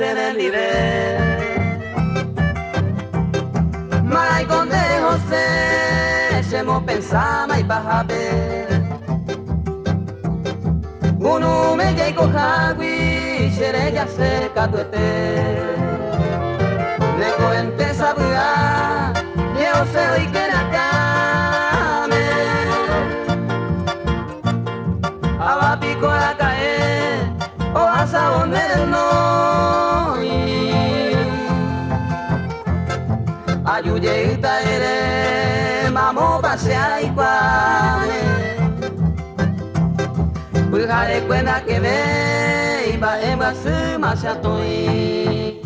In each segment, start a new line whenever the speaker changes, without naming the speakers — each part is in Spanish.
se nel nivel. Mai conde José, chemo pensama y bajabe. Uno me llego jagui, xere ya se catuete. Le cuente sabía, yo sé hoy que la came. Aba pico la cae, o a sabón del no. Ayuyeita ere, mamo pasea y cuane. Pujare cuenta que ve, y va en base más a toi.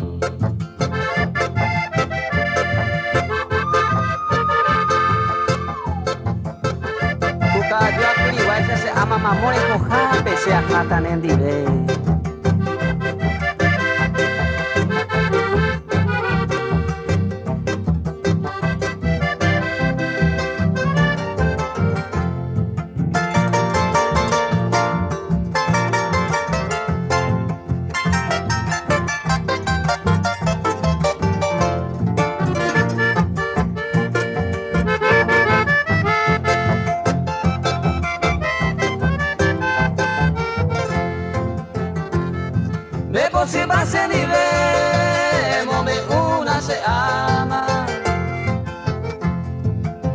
Yo a Curihuaycha se ama mamore coja, pese a matan en dive. Si pase nivel, mome una se ama.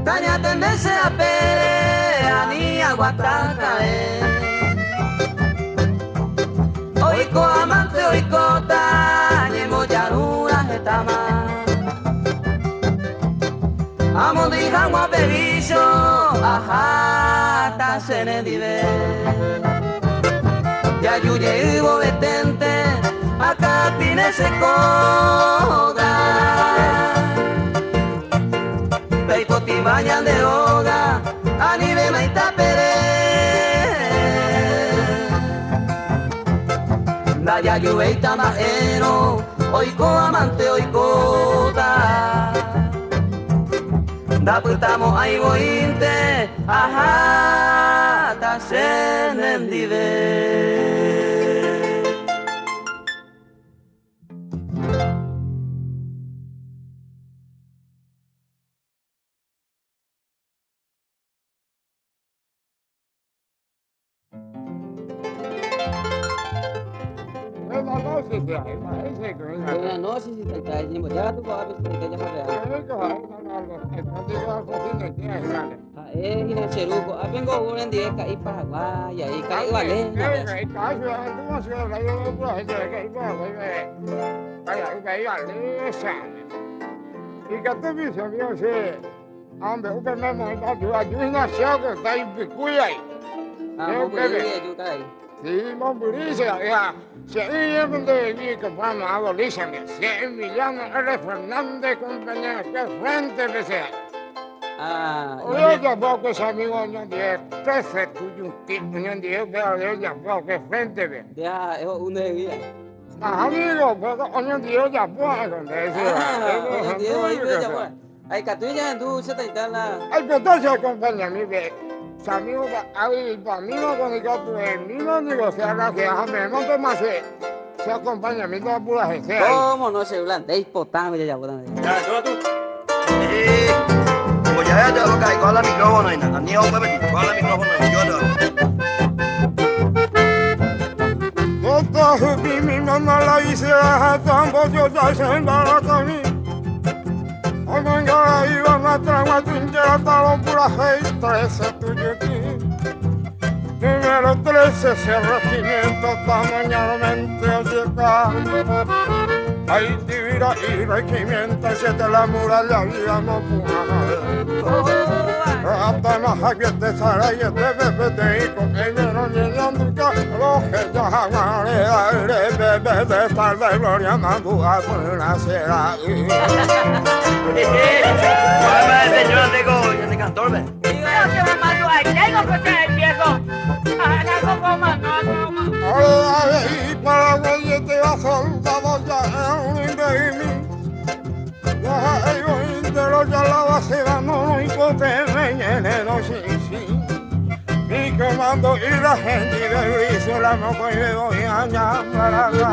Taña tenderse a pelea ni aguataca. Oiko amante, oiko tañe moyarura jetama. Amo dijan guaperillo, ajá, ta se ne nivel. Ya yuye hubo detente. Acá pine se coga, peipoti bañan de hoga, anime maita pere. Daya yueita majero, oiko amante oiko da. Da putamo ahí bointe, ajá, ta senendive. Buenas noches, si te caes, ni ya tu papá se te llama real. Hina cheruco, apengo unen die kai Paraguay, ahí kai vale.
Y que te dice, Dios, hombre, usted me manda ayuda, que está ahí picuya. Sí, momburice, ya. Si hay donde vi que vamos a abolición, si Emiliano R. Fernández, compañero, que frente que sea. Oye, ya veo que ese amigo no tiene 13, tuyo, no tiene, pero ya veo que frente ve.
Ya, es un día.
Amigo, pero no tiene ya veo donde
decía. Ay, catuya, tú se te instala.
Ay, pero entonces acompaña mi ve. Amigo, ahí, para mí no con el gato de mí no negociar que a mí no te más se acompaña a mí toda pura gente.
¿Cómo no se hablan? De hipotamo ya botan.
Ya, tú. Como ya te toca igual al micrófono y nada, ni a un bebé, igual al micrófono y yo
Doctor, mi mamá la hice a tambo, yo ya se embaraza a mí. Venga, iba a matar a tinta, talón pura gente, 13 tuyo aquí. Número 13, cerramiento, tamañalmente llega. Ahí divira y regimiento, siete la muralla, habíamos pura. Hasta más aquí te sale y este bebé te hijo, que vieron llegando y los que ya jamás le bebé de estar de gloria, madura por la cera.
Señor, de cantor, ¿ves?
Y para güey te va soldado ya es un impedimento. Ya ellos enteros ya la base vamos y pote veneno sí. Mi comando y la gente de Luis la moco y me voy a llamar acá.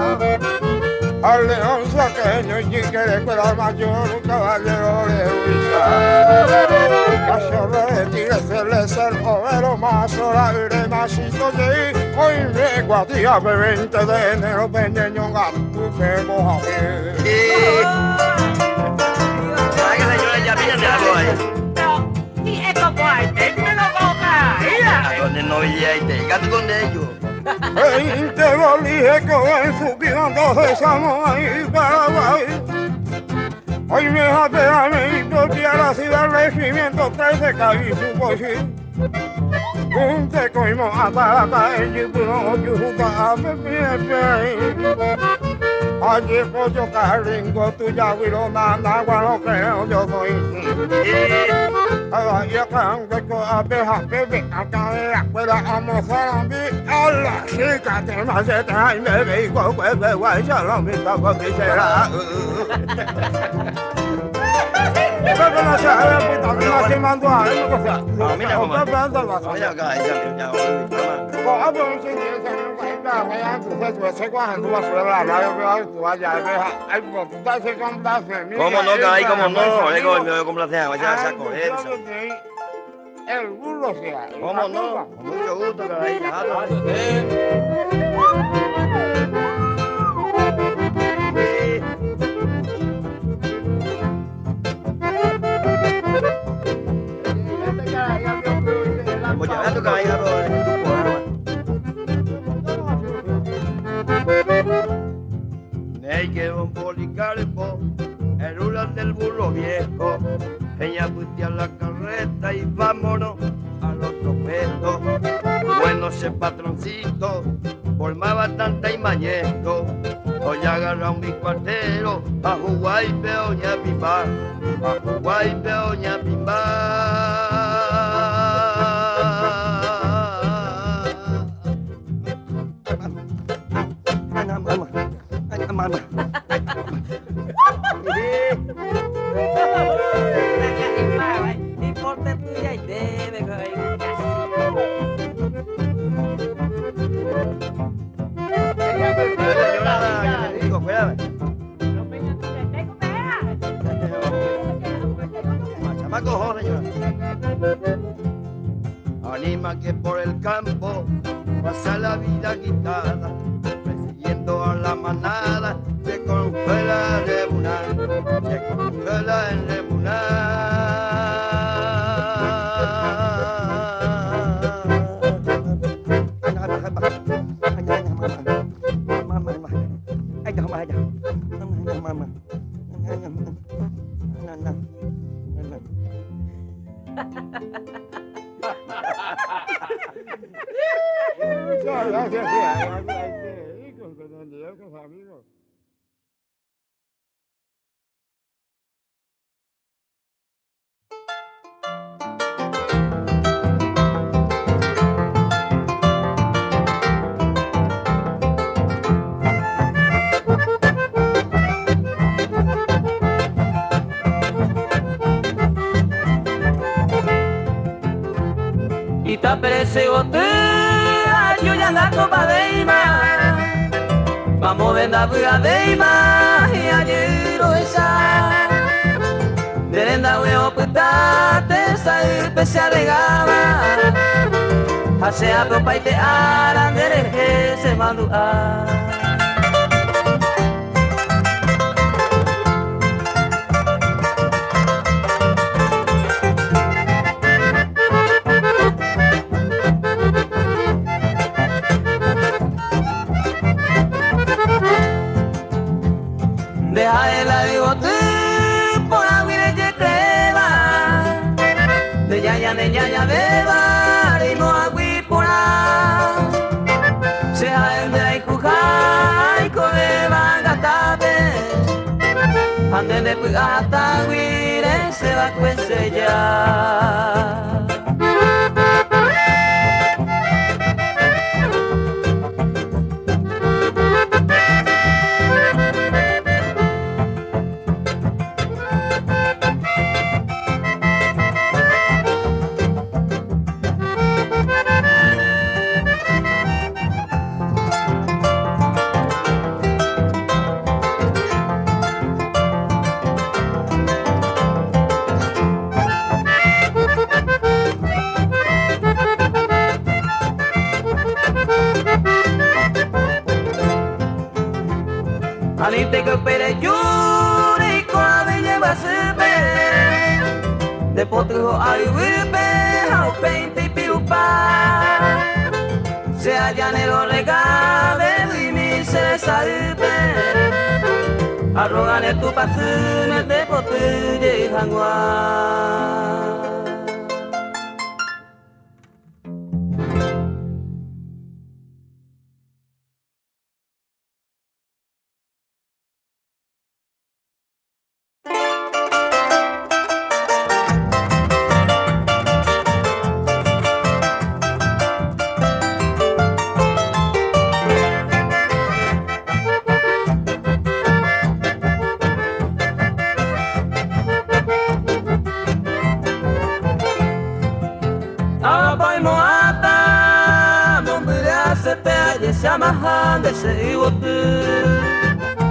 al león saqueño y que le cuela mayor, un caballero le huiza. Cachorro de tigre, celeste, el overo más hora, iré masito de hoy me guatía, 20 de enero, peñeño, gato, que moja.
¿Sabes que señora ya viene de algo ahí?
Y esto pues, me lo boca.
¿A dónde no veía y te gato con ellos?
20 bolíes que van subiendo de Samoa y Paraguay. Hoy me apea mi la ciudad del regimiento 13 caí su poesía. Un te coimo a Paraca en Yibuno, Yujuta, a allí pollo carringo, tuya huilo, nana, guano, creo yo soy. Ahora yo canto con abeja, bebé, acá en la escuela, vamos a la chica, te maceta y me digo, pues me voy a echar mi taco que será. Pero no se había puesto, no se mandó a él, no sé.
Mira cómo. Mira acá, ya, ¿cómo no, caray? ¿Cómo no? Es como me complacer, vaya a coger.
El burro sea.
¿Cómo no? Con mucho gusto, caray. Ya tu caballo, Ney que un Policarpo, el huracán del burro viejo, ella putea la carreta y vámonos al otro puesto. Bueno ese patroncito, formaba tanta y mañeto, hoy agarra un bicuartero, a jugar y peoña pimba, a jugar y peoña pimba. Mamá.
Y porte tuya y debe, güey.
Anima que por el campo pasa la vida quitada, persiguiendo a la manada, se congela de bunar, se congela en
Amigos.
Y te aparece bote, yo ya anda copa de ima. Vamos a vender buga de ima y ayer lo esa. De venda huevo putate, sa especial de gama. Hace a copa y te harán de se mandó a. Deja el bigote por agua y leche crema. De ñaña beba y no agua y pura. Se ande y cuja y come bangatape. Ande de cuigata guire se va a cuece ya. Anite que pere yuri kwa belle basupe de potro ayupe au peinte piupa se allanero regale y mi se salpe arrogane tu pasune de potille hangwa. Samahande se iwotu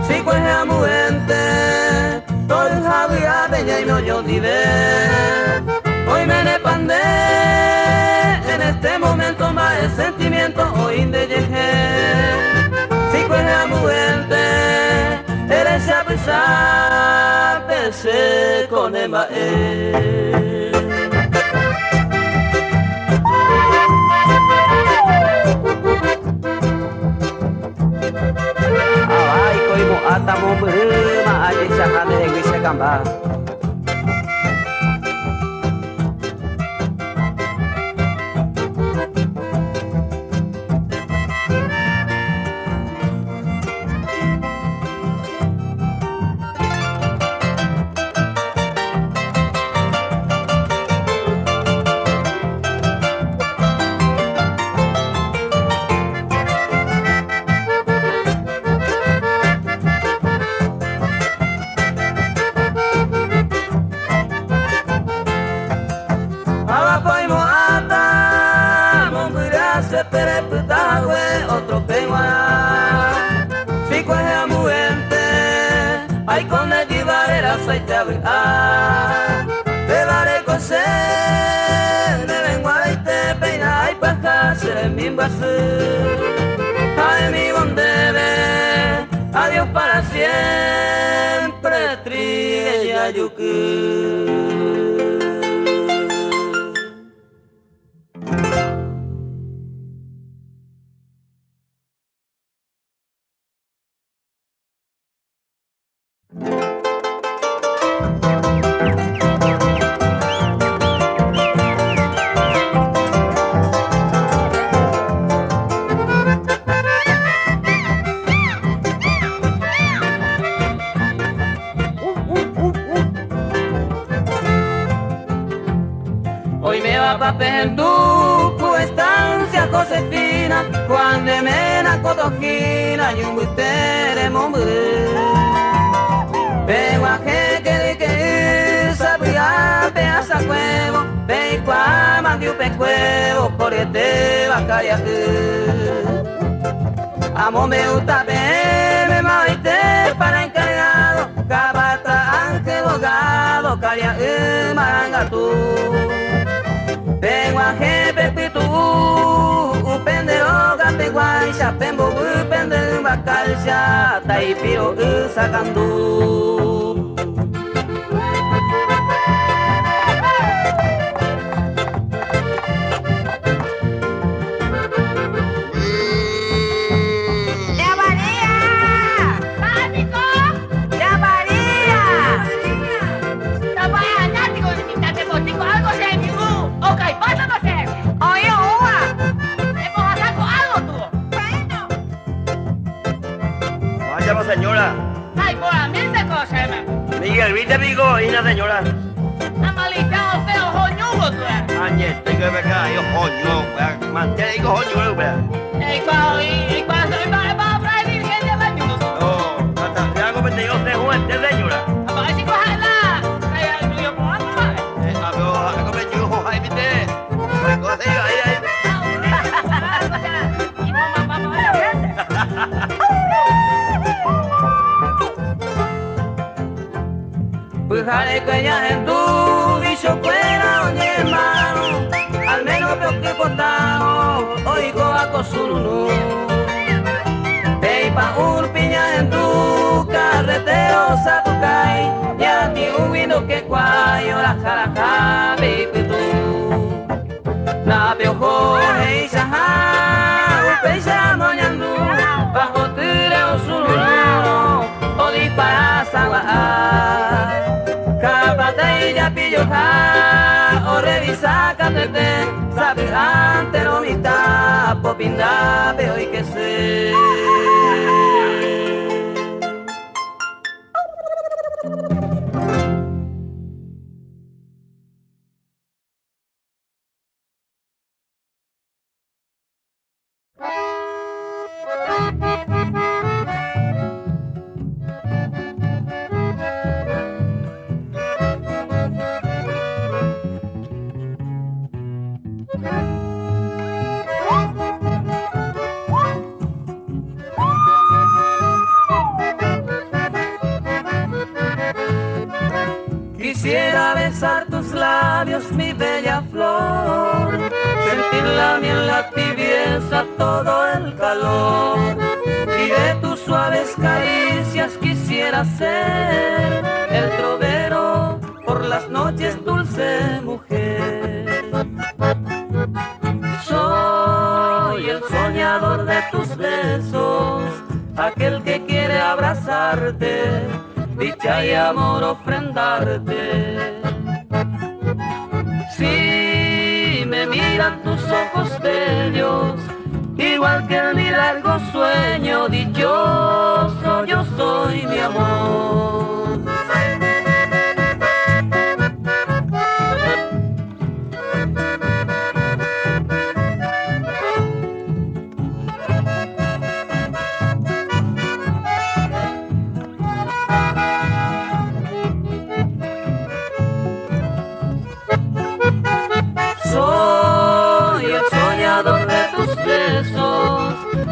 si kwe amuente todo había bella y no yo dive hoy me nepandé en este momento más el sentimiento hoy de llegué si kwe amuente eres a pesar pensé con ema ata mo berma aja sakane wis gambar otro pegua si coge a muerte hay con el llevar el aceite a te daré coser de lengua y te peina y pasarse en mi vaso ay mi bondebe adiós para siempre trilla yuku. Hoy me va pa' Penduco, estancia Josefina, Juan de Mena, Cotojina, y un buitere mombre. Pego a que sabía pedaza huevo, pego a mandiu pecuevo, por este bacaya. Amo me gusta me maite para encargado, cabata ángel bogado, caria marangatu. Pegua jefe pitu, upenderoga peguaisha, pembo upender bacalcha, taipiro usakandu.
Señora.
Ay, por a mí se cosa,
Miguel, ¿viste pico? Y la señora.
Amalita, feo, joñugo, tú eres.
Añe, estoy que me cae, yo joño, mantiene, digo joño, ¿verdad?
Y cuando se va a traer virgen de baño.
No, hasta ya comenté yo de juguete, señora.
A ver si cojan la. Yo puedo tomar.
A ver, comenté yo, ahí, ¿viste? Pues, cosa, ahí.
Y mamá, la gente.
Pujare que ya en tu bicho fuera oye hermano, al menos veo que cortado, oigo a cosurunu. Peipa urpiña en tu lo que cuayo la jaraja bepitu na peojo hei saha upeisa moñandu bajo tire usululu o dispara sangwa capata y ya pillo o revisa catete sabe ante lo mitad popinda veo y que sé. Quisiera besar tus labios, mi bella flor, sentir la miel, la tibieza, todo el calor, y de tus suaves caricias quisiera ser el trovero por las noches, dulce mujer. Soy el soñador de tus besos, aquel que quiere abrazarte, dicha y amor ofrendarte. Si me miran tus ojos bellos, igual que mi largo sueño, dichoso yo soy mi amor.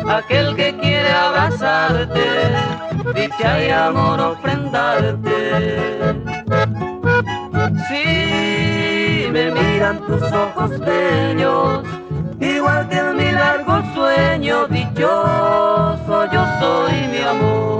Aquel que quiere abrazarte, dicha y amor ofrendarte. Si me miran tus ojos bellos, igual que en mi largo sueño, dichoso yo soy mi amor.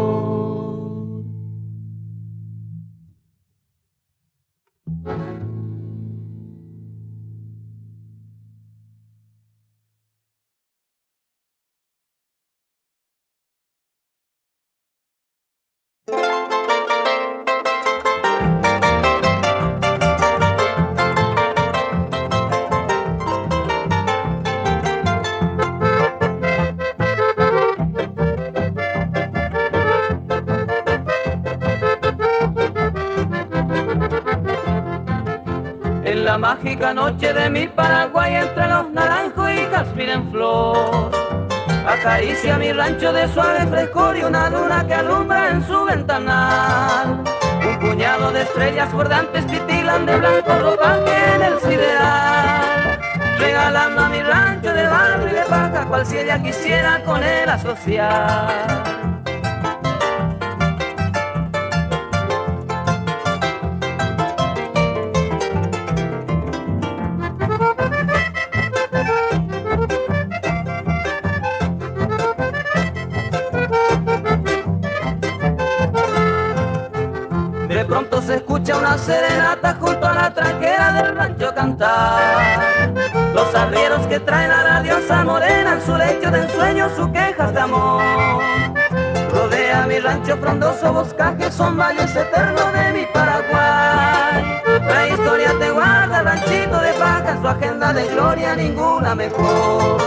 En la mágica noche de mi Paraguay, entre los naranjos y jazmín en flor, acaricia mi rancho de suave frescor y una luna que alumbra en su ventanal. Un puñado de estrellas bordantes titilan de blanco ropaje en el sideral, regalando a mi rancho de barro y de paja, cual si ella quisiera con él asociar. De pronto se escucha una serenata junto a la tranquera del rancho cantar. Los arrieros que traen a la diosa morena en su lecho de ensueño, sus quejas de amor. Rodea mi rancho frondoso boscaje, son valles eternos de mi Paraguay. La historia te guarda, ranchito de paja, en su agenda de gloria ninguna mejor.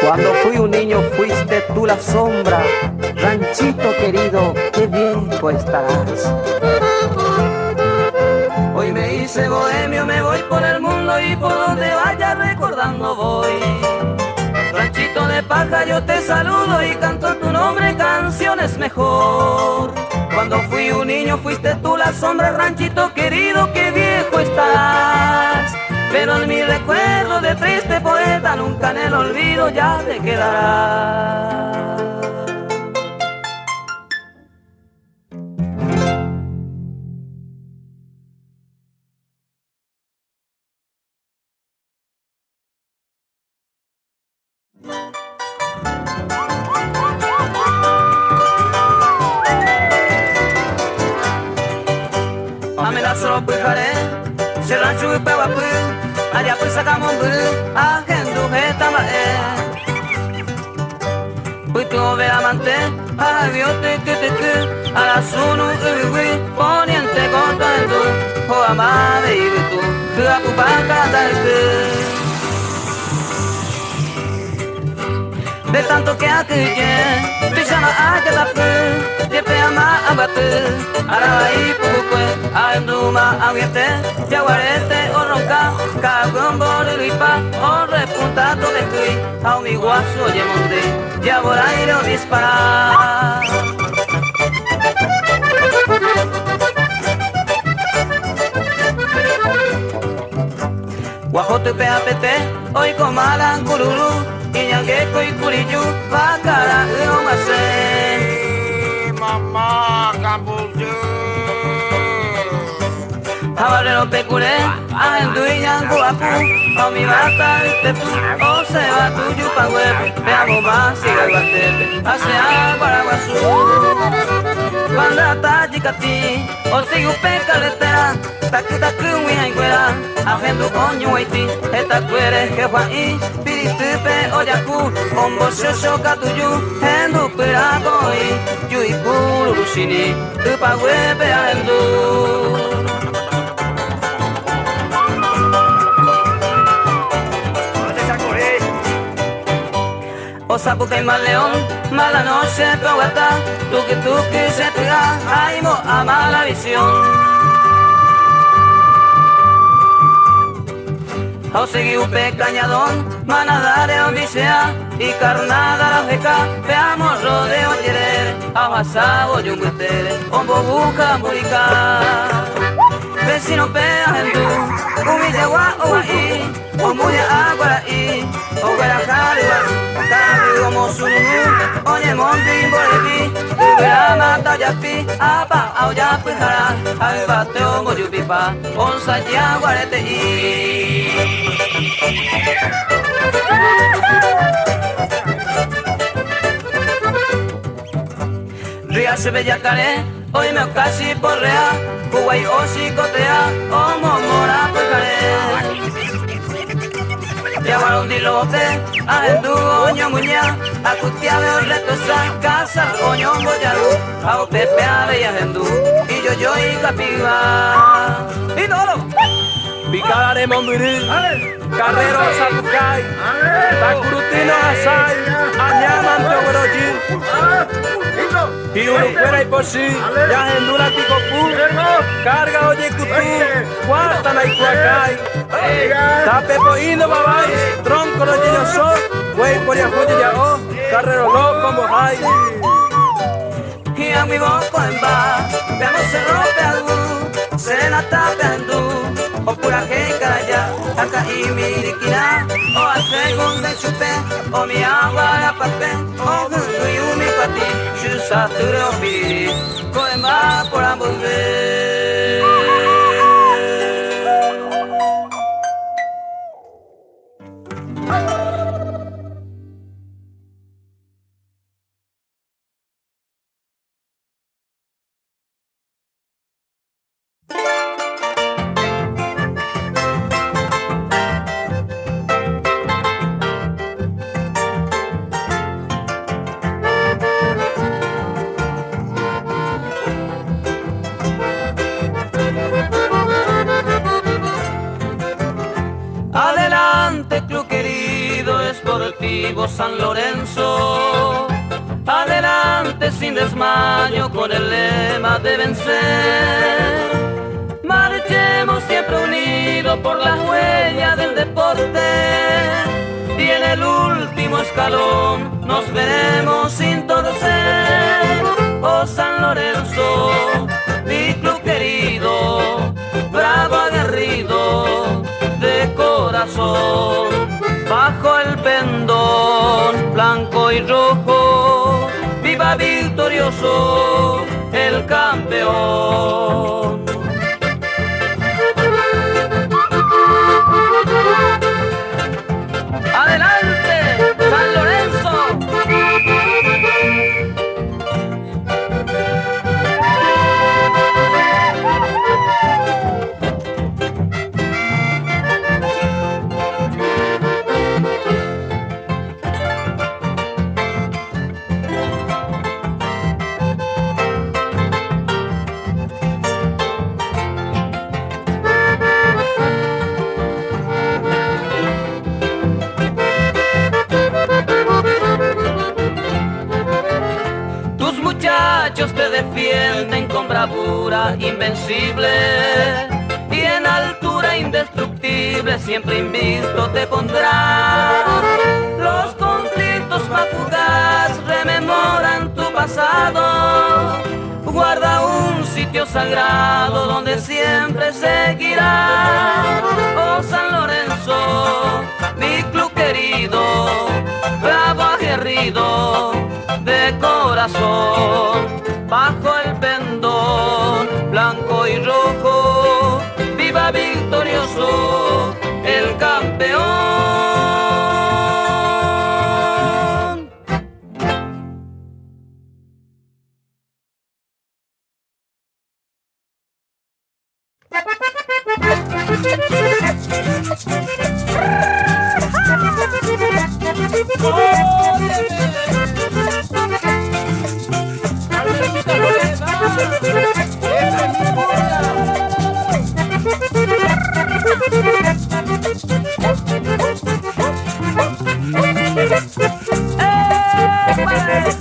Cuando fui un niño fuiste tú la sombra, ranchito querido, qué viejo estarás. Hoy me hice bohemio, me voy por el mundo y por donde vaya recordando voy. Ranchito de paja yo te saludo y canto tu nombre, canciones mejor. Cuando fui un niño fuiste tú la sombra, ranchito querido, qué viejo estás. Pero en mi recuerdo de triste poeta nunca en el olvido ya te quedará. solo pujaré, se rancho y peguapu, allá pues sacamos un buru, a gente ujeta mae. Pues tu vera amante, a biote que, a la sunu ubi, poniente contra el du, o amade y tu, que a pupaca tal que. De tanto que aquille, pijama a que la pu, de peama a bate, araí pucue, a enduma a viete, yaguarete o ronca, cagón borilipa, o repuntado de cui, a mi guaso yemonte, yaboraire o disparar. Guajote peapete, hoy comalan cururu, Iñangueco y Curillo, Bacara y Omacé.
Mamá, Cambucú.
Jabalero pecuré, Ajendu y Ñanguapu, o mi bata y tepu, o se va tu yupagüe, veamos más, siga el batete, hace Guaraguazú. Banda Yicati, o sigo pecaletera, tacu tacu huijaingüera, Ajendu coño haití, esta cuere que Juaní, piritupe oyaku, ombo shosho katuyu, hendu piragoi, yui purushini, upagüepe Ajendu. Osapu caima león, mala noche peguata, tuki se tira, aimo a mala visión. O segui upe cañadón, manadare odisea, y carnada la feca, veamos rodeo tirer, abasabo yunguetere, ombo buca murica. Vecino pea hendú, humillagua o ahí, o muya aguaraí, o guarajariba, cambio como sununu, oye mondi bolepi, ubera mata yapi, apa auya pujara, aibateo moyupipa, onza ya guarete i. Ríase bellacaré, hoy me casi porrea, Kuwai o chicotea, o momora pecaré. Llamaron di lope, Ajendu oño muña, acutia veo retosa, casa oño boyaru, a pepe ave y Ajendu, y yo y capiva. Y todo.
Bicalare Mombiri, Carrero Sakukai, Takurutino Asai, Añamanto Gueroji, y uno fuera y por sí, ya Hendura Ticopu, carga oye Kutu, Guatana y Cuacay, Tape Poino Babay, Tronco los niños son, Güey por Yahoya ya o, Carrero loco Mojay.
Y a mi boca en va, veamos se rompe algo, se la tape andú. O pura que caraya, acá y miriquina, o al segundo chupe, o mi agua la papé, o junto y un mi pati, chusa tu rompi, coema por ambuver. San Lorenzo, adelante sin desmayo con el lema de vencer. Marchemos siempre unidos por la huella del deporte y en el último escalón nos veremos sin torcer. Oh San Lorenzo, mi club querido, bravo aguerrido de corazón. Bajo el pendón blanco y rojo, viva victorioso el campeón. ¡Adelante, San Lorenzo! bravura invencible y en altura indestructible siempre invicto te pondrá. Los conflictos más fugaz rememoran tu pasado, guarda un sitio sagrado donde siempre seguirá. Oh San Lorenzo, mi club querido, bravo aguerrido de corazón, bajo el pendón blanco y rojo, viva victorioso el campeón.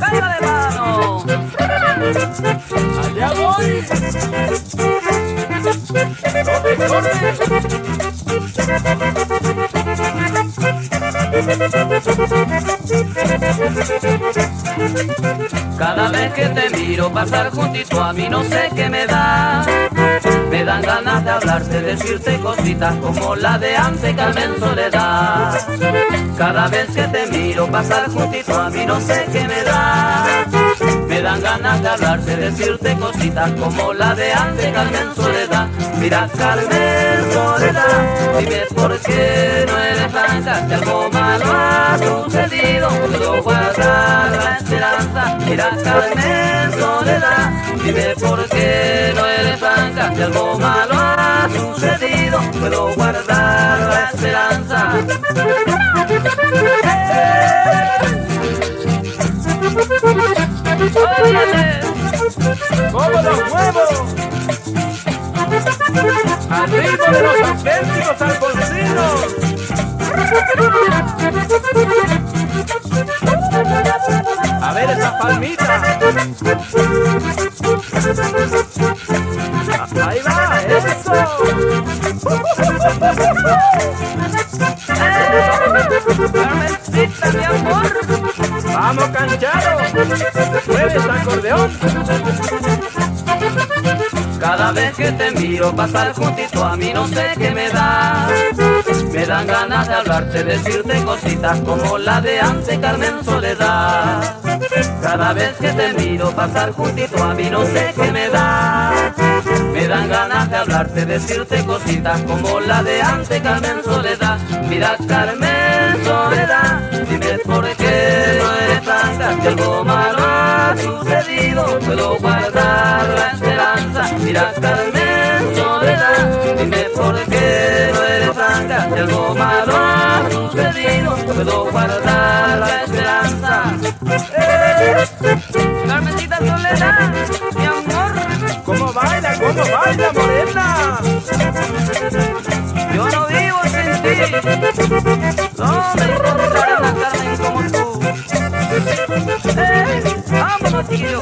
¡Cállale, mano! ¡Allá voy! Cada vez que te miro pasar juntito a mí no sé qué me da. Me dan ganas de hablarte, decirte cositas como la de antes, Carmen Soledad. Cada vez que te miro pasar juntito a mí no sé qué me da. Me dan ganas de hablarte, decirte cositas como la de antes, Carmen Soledad. Mira, Carmen Soledad, dime por qué no eres franca, que algo malo ha sucedido, puedo guardar la esperanza. Mira, Carmen Soledad, dime por qué no eres franca, que algo malo ha sucedido, puedo guardar la esperanza. ¡Óyeme!
¡Como los huevos! ¡Al ritmo de los auténticos alfonsinos! A ver esas palmitas. Ahí va, eso.
Carmencita, mi amor.
Vamos, Cancharo. Mueve ese acordeón.
Cada vez que te miro pasar juntito a mí no sé qué me da. Me dan ganas de hablarte, decirte cositas como la de antes, Carmen Soledad. Cada vez que te miro pasar juntito a mí no sé qué me da. Me dan ganas de hablarte, decirte cositas como la de antes, Carmen Soledad. Mira, Carmen Soledad, dime por qué no eres franca, que algo malo ha sucedido, puedo guardar la esperanza. Mira, Carmen Soledad, dime por qué no eres franca, que algo malo ha sucedido, puedo guardar la esperanza. Carmencita Soledad, mi amor.
¿Cómo baila, morena?
Yo no vivo sin ti. No me encontraré una Carmen como tú. Vámonos, chiquillo.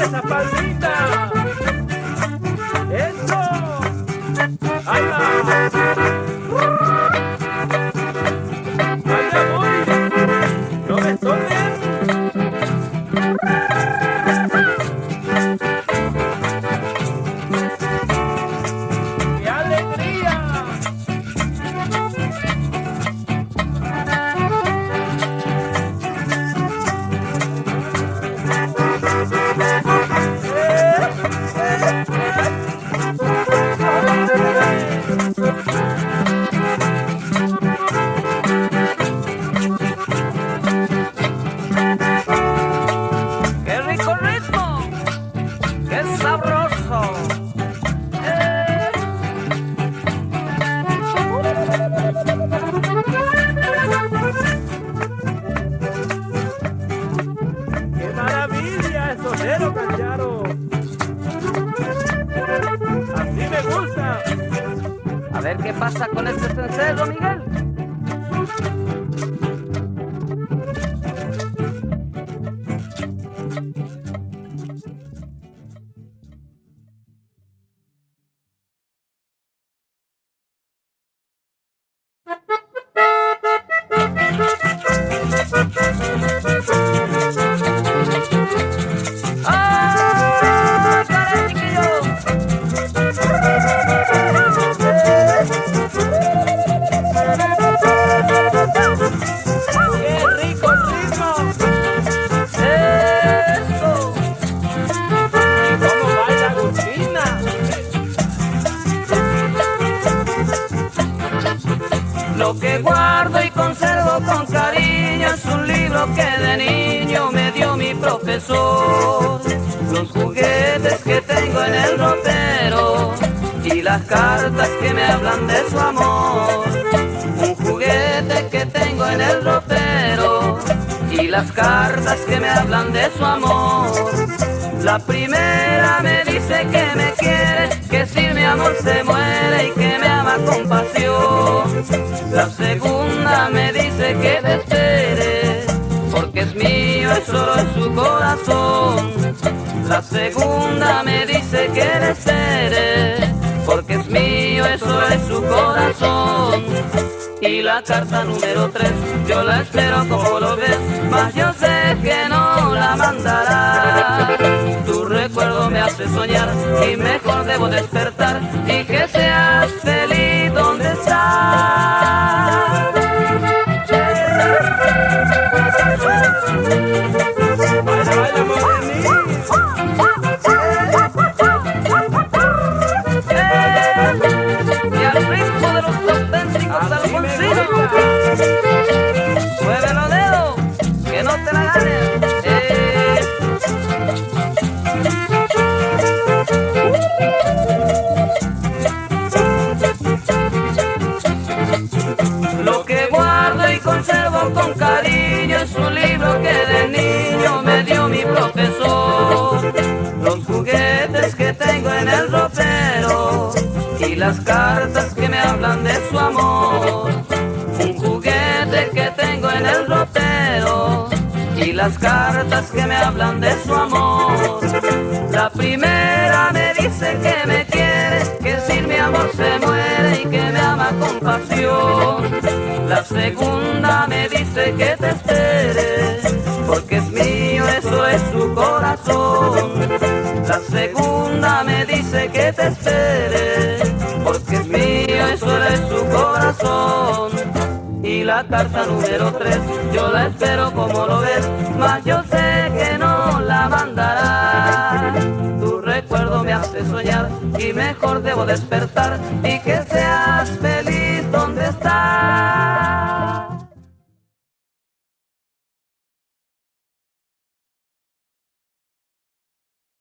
esa palmita. Eso. Ahí va. Allá voy. No me estorben. ¡Qué alegría! ¡Qué rico ritmo! ¡Qué sabroso! ¡Qué maravilla, sonero Cancharo! Así me gusta.
A ver qué pasa con este cencerro, Miguel. ¡Ah, caray, chiquillo!
¡Qué rico ritmo!
¡Eso!
¿Y cómo baila Agustina?
Lo que guardo y conservo con cariño es un libro que de niño me dio mi profesor. Los juguetes que tengo en el ropero y las cartas que me hablan de su amor. Un juguete que tengo en el ropero y las cartas que me hablan de su amor. La primera me dice que me quiere, que si mi amor se muere y que me ama con pasión. La segunda me dice que te espere, porque es mío, es solo en su corazón. La segunda me dice que le espere, porque es mío, es solo en su corazón. Y la carta número 3, yo la espero como lo ves, mas yo sé que no la mandará. Tu recuerdo me hace soñar y mejor debo despertar y que seas feliz donde estás.
¡Baila, baila, morenín!
Y al ritmo de los auténticos
Así me
alfonsinos,
gusta.
mueve los dedos, que no te la ganes. Lo que guardo y conservo con cariño es un libro que de niño me dio mi profesor. Los juguetes que tengo en el ropero y las cartas que me hablan de su amor. Un juguete que tengo en el ropero y las cartas que me hablan de su amor. La primera me dice que me quiere, que sin mi amor se muere y que me ama con pasión. La segunda me dice que te espere, porque es mío, eso es su corazón. La segunda me que te espere, porque es mío y solo es su corazón. Y la carta número 3 yo la espero como lo ves, mas yo sé que no la mandará. Tu recuerdo me hace soñar y mejor debo despertar y que seas feliz.